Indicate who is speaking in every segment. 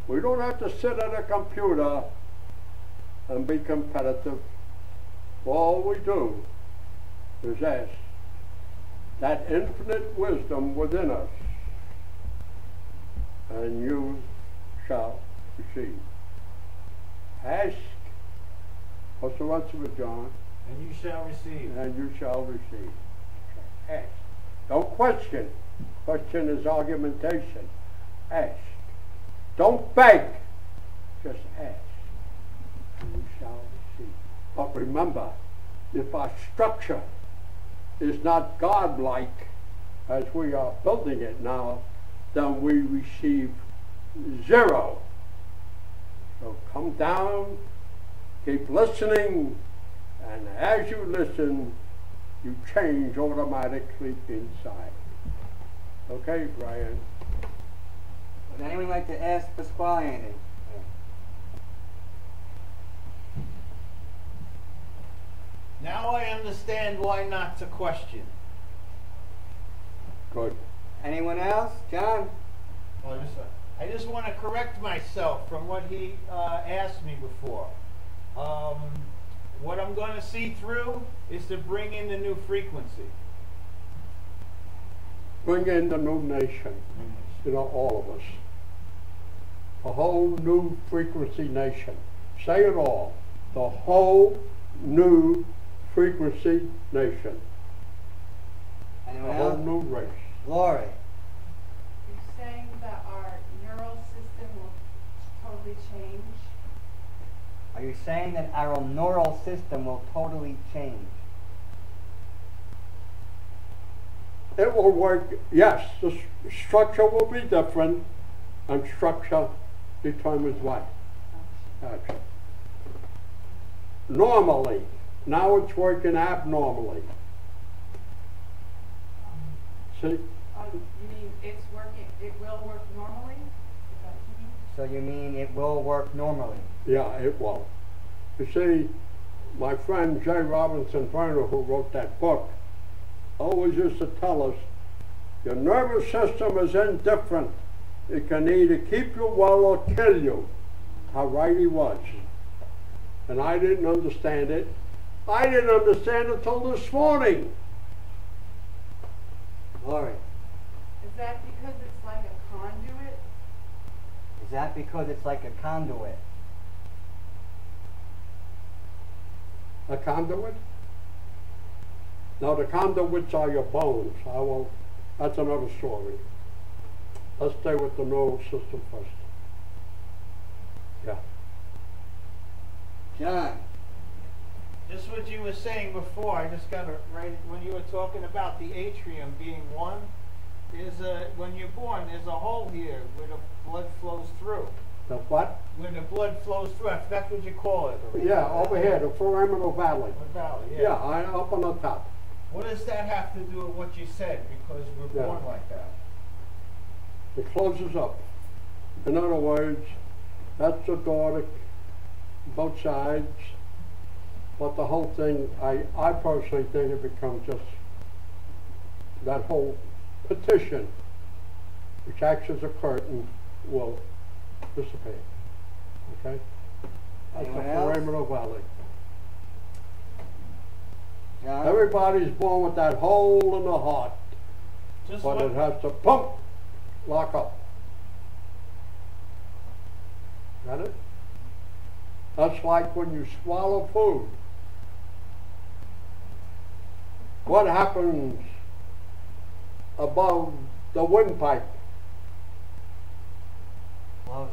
Speaker 1: We don't have to sit at a computer and be competitive. All we do is ask that infinite wisdom within us, and you shall receive. Ask. What's the rest of it, John?
Speaker 2: And you shall receive.
Speaker 1: And you shall receive. Ask. Don't question. Question is argumentation. Ask. Don't beg. Just ask. And you shall receive. But remember, if our structure is not God-like as we are building it now, then we receive zero. So come down, keep listening, and as you listen, you change automatically inside. Okay, Brian?
Speaker 3: Would anyone like to ask Pasquale anything?
Speaker 2: Now I understand why not to question.
Speaker 1: Good.
Speaker 3: Anyone else? John?
Speaker 2: Oh, I just want to correct myself from what he asked me before. What I'm going to see through is to bring in the new frequency.
Speaker 1: Bring in the new nation, you know, all of us. A whole new frequency nation. Say it all. The whole new frequency nation.
Speaker 3: Anyone
Speaker 1: A
Speaker 3: else?
Speaker 1: whole new race.
Speaker 3: Lori?
Speaker 4: You're saying that our neural system will totally change?
Speaker 3: Are you saying that our neural system will totally change?
Speaker 1: It will work, yes, the structure will be different, and structure determines what? Action. Normally, now it's working abnormally. See?
Speaker 4: You mean it's working, it will work normally? Is that what you mean?
Speaker 3: So you mean it will work normally?
Speaker 1: Yeah, it will. You see, my friend J. Robinson Verner, who wrote that book, always used to tell us, your nervous system is indifferent. It can either keep you well or kill you. How right he was. And I didn't understand it. I didn't understand it until this morning.
Speaker 3: Lori?
Speaker 4: Is that because it's like a conduit?
Speaker 3: Is that because it's like a conduit?
Speaker 1: A conduit? Now the conduits are your bones. That's another story. Let's stay with the neural system first. Yeah.
Speaker 3: John?
Speaker 2: Just what you were saying before, I just got to write it. When you were talking about the atrium being one, when you're born, there's a hole here where the blood flows through.
Speaker 1: The what?
Speaker 2: When the blood flows through, I forgot what you call it.
Speaker 1: Yeah, over here, the foraminal valley.
Speaker 2: The valley, yeah.
Speaker 1: Yeah, up on the top.
Speaker 2: What does that have to do with what you said? Because we're born like that.
Speaker 1: It closes up. In other words, that's the door to both sides. But the whole thing, I personally think it becomes just that whole petition, which acts as a curtain, will dissipate. Okay? That's the foraminal valley.
Speaker 3: John?
Speaker 1: Everybody's born with that hole in the heart, but it has to pump, lock up. Got it? That's like when you swallow food. What happens above the windpipe?
Speaker 3: Close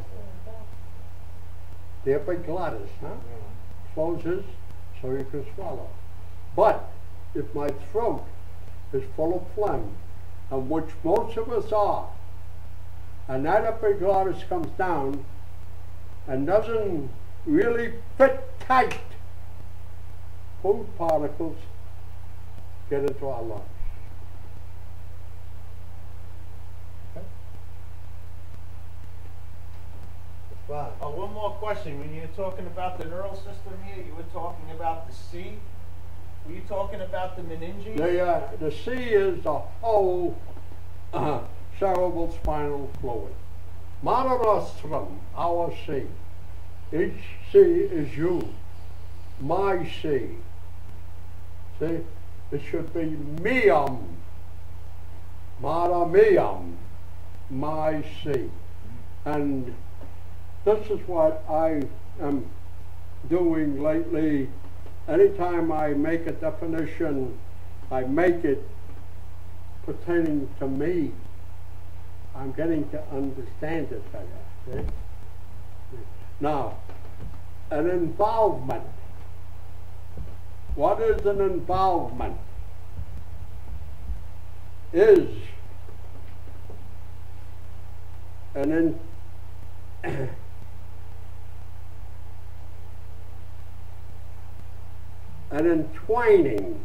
Speaker 1: The epiglottis, huh? Closes so you can swallow. But if my throat is full of phlegm, and which most of us are, and that epiglottis comes down and doesn't really fit tight, food particles get into our lungs. Okay?
Speaker 3: Wow.
Speaker 2: One more question. When you're talking about the neural system here, you were talking about the C. Were you talking about the meninges?
Speaker 1: The C is the whole cerebral spinal fluid. Mare Nostrum, our sea. Each sea is you, my sea. See, it should be meum, mare meum, my sea. And this is what I am doing lately. Anytime I make a definition, I make it pertaining to me. I'm getting to understand it better. See? Now, an involvement. What is an involvement? Is an an entwining,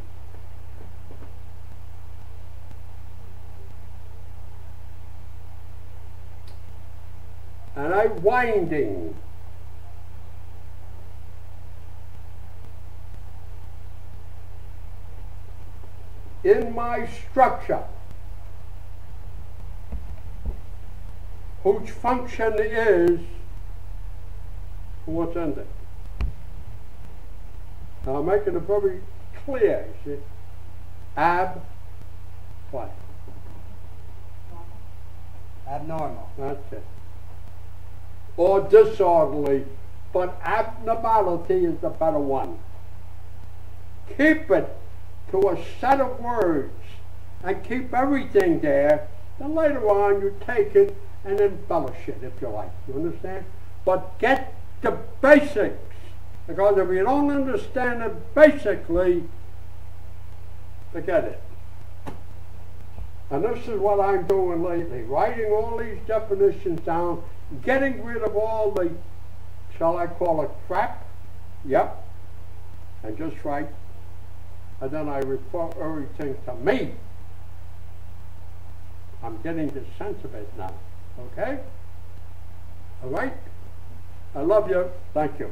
Speaker 1: and a winding, in my structure, whose function is what's in it. Now I'm making it very clear, you see. What?
Speaker 3: Abnormal.
Speaker 1: That's it. Or disorderly, but abnormality is the better one. Keep it to a set of words and keep everything there. Then later on you take it and embellish it if you like. You understand? But get the basics. Because if you don't understand it basically, forget it. And this is what I'm doing lately. Writing all these definitions down, getting rid of all the, shall I call it crap? Yep. And just write. And then I refer everything to me. I'm getting the sense of it now. Okay? All right? I love you. Thank you.